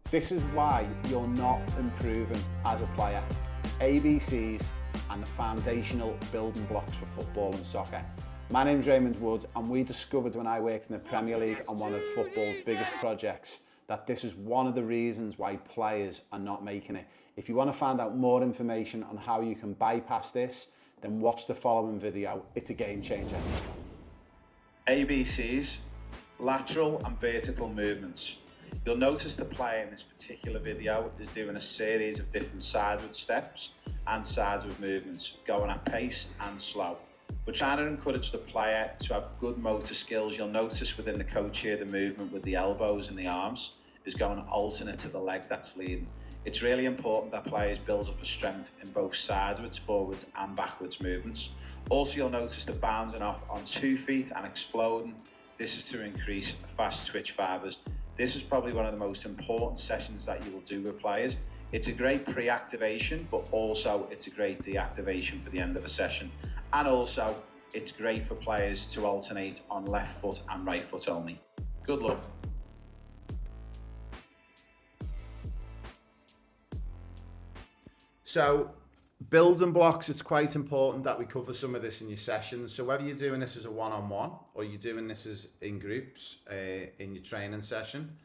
This is why you're not improving as a player. ABCs and the foundational building blocks for football and soccer. My name's Raymond Wood, and we discovered when I worked in the Premier League on one of football's biggest projects that this is one of the reasons why players are not making it. If you want to find out more information on how you can bypass this, then watch the following video. It's a game changer. ABCs, lateral and vertical movements. You'll notice the player in this particular video is doing a series of different sideward steps and sideward movements, going at pace and slow. We're trying to encourage the player to have good motor skills. You'll notice within the coach here, the movement with the elbows and the arms is going alternate to the leg that's leading. It's really important that players build up a strength in both sidewards, forwards and backwards movements. Also, you'll notice the bounding off on 2 feet and exploding. This is to increase fast twitch fibers. This is probably one of the most important sessions that you will do with players. It's a great pre-activation, but also it's a great deactivation for the end of a session. And also, it's great for players to alternate on left foot and right foot only. Good luck. So, building blocks, it's quite important that we cover some of this in your sessions. So whether you're doing this as a one-on-one or you're doing this as in groups in your training session,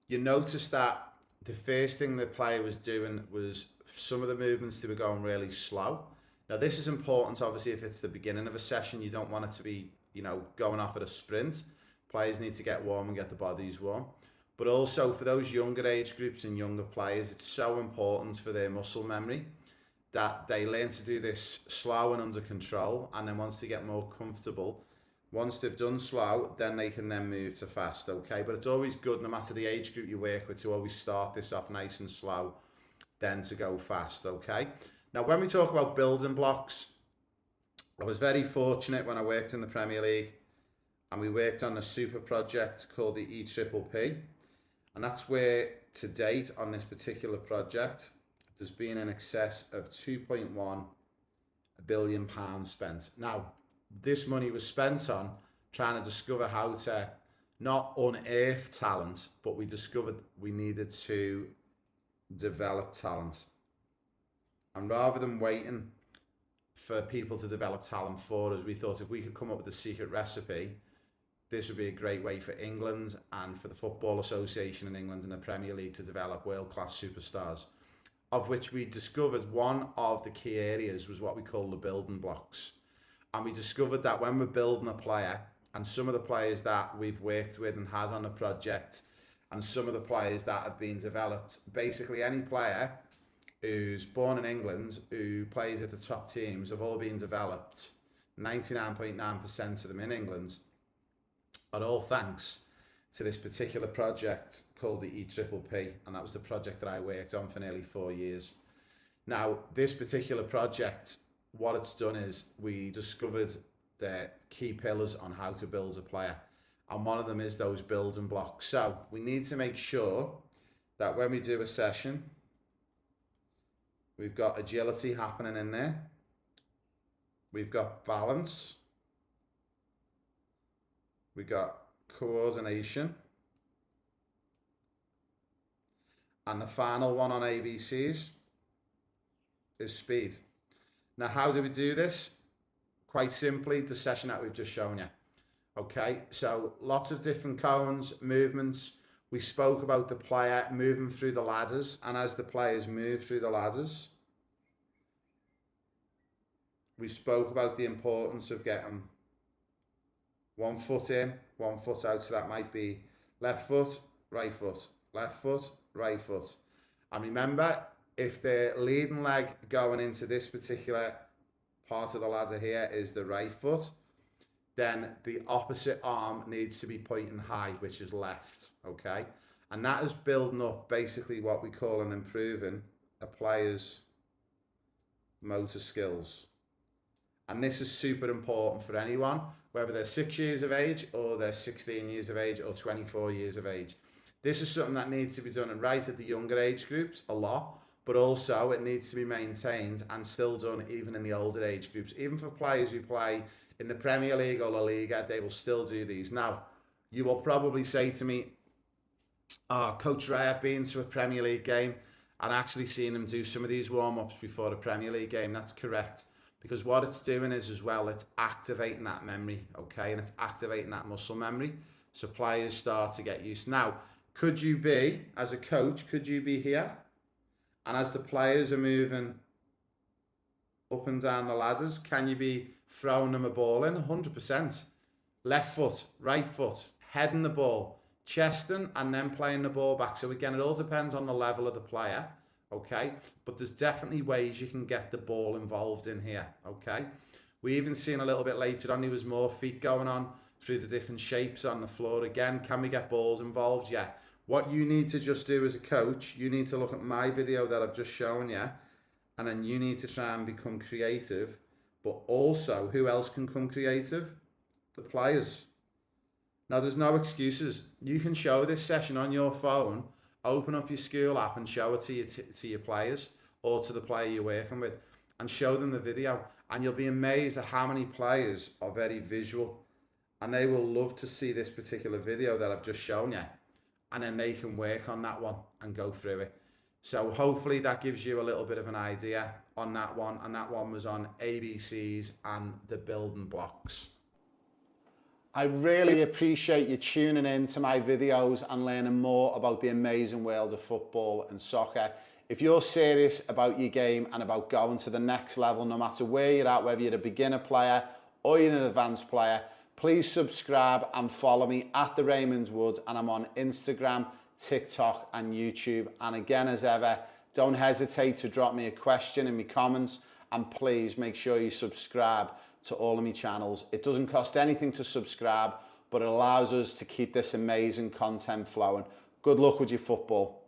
you notice that the first thing the player was doing was some of the movements they were going really slow. Now this is important, obviously, if it's the beginning of a session. You don't want it to be, going off at a sprint. Players need to get warm and get the bodies warm. But also for those younger age groups and younger players, it's so important for their muscle memory that they learn to do this slow and under control, and then once they get more comfortable, once they've done slow, then they can then move to fast, okay? But it's always good, no matter the age group you work with, to always start this off nice and slow, then to go fast, okay? Now, when we talk about building blocks, I was very fortunate when I worked in the Premier League, and we worked on a super project called the EPPP, and that's where, to date, on this particular project, there's been in excess of £2.1 billion spent. Now, this money was spent on trying to discover how to not unearth talent, but we discovered we needed to develop talent. And rather than waiting for people to develop talent for us, we thought if we could come up with a secret recipe, this would be a great way for England and for the Football Association in England and the Premier League to develop world-class superstars, of which we discovered one of the key areas was what we call the building blocks. And we discovered that when we're building a player, and some of the players that we've worked with and had on the project, and some of the players that have been developed, basically any player who's born in England, who plays at the top teams, have all been developed, 99.9% of them in England, are all thanks to this particular project called the EPPP, and that was the project that I worked on for nearly 4 years. Now, this particular project, what it's done is we discovered the key pillars on how to build a player, and one of them is those building blocks. So we need to make sure that when we do a session, we've got agility happening in there, we've got balance, we've got coordination, and the final one on ABCs is speed. Now, how do we do this? Quite simply, the session that we've just shown you. Okay, so lots of different cones, movements. We spoke about the player moving through the ladders, and as the players move through the ladders, we spoke about the importance of getting 1 foot in, 1 foot out. So that might be left foot, right foot, left foot, right foot. And remember, if the leading leg going into this particular part of the ladder here is the right foot, then the opposite arm needs to be pointing high, which is left, okay? And that is building up basically what we call and improving a player's motor skills. And this is super important for anyone, whether they're 6 years of age or they're 16 years of age or 24 years of age. This is something that needs to be done right at the younger age groups a lot, but also it needs to be maintained and still done even in the older age groups. Even for players who play in the Premier League or La Liga, they will still do these. Now, you will probably say to me, Oh, Coach Ray, I've been to a Premier League game and actually seen him do some of these warm-ups before a Premier League game. That's correct. Because what it's doing is as well, it's activating that memory, okay? And it's activating that muscle memory. So players start to get used. Now, could you be, as a coach, could you be here? And as the players are moving up and down the ladders, can you be throwing them a ball in? 100%. Left foot, right foot, heading the ball, chesting, and then playing the ball back. So again, it all depends on the level of the player, okay? But there's definitely ways you can get the ball involved in here, okay? We even seen a little bit later on, there was more feet going on through the different shapes on the floor. Again, can we get balls involved? Yeah. What you need to just do as a coach, you need to look at my video that I've just shown you, and then you need to try and become creative. But also, who else can come creative? The players. Now, there's no excuses. You can show this session on your phone, open up your school app and show it to your players or to the player you're working with and show them the video. And you'll be amazed at how many players are very visual and they will love to see this particular video that I've just shown you. And then they can work on that one and go through it. So hopefully that gives you a little bit of an idea on that one. And that one was on ABCs and the building blocks. I really appreciate you tuning in to my videos and learning more about the amazing world of football and soccer. If you're serious about your game and about going to the next level, no matter where you're at, whether you're a beginner player or you're an advanced player, please subscribe and follow me at the Raymond Wood, and I'm on Instagram, TikTok and YouTube. And again, as ever, don't hesitate to drop me a question in my comments, and please make sure you subscribe to all of my channels. It doesn't cost anything to subscribe, but it allows us to keep this amazing content flowing. Good luck with your football.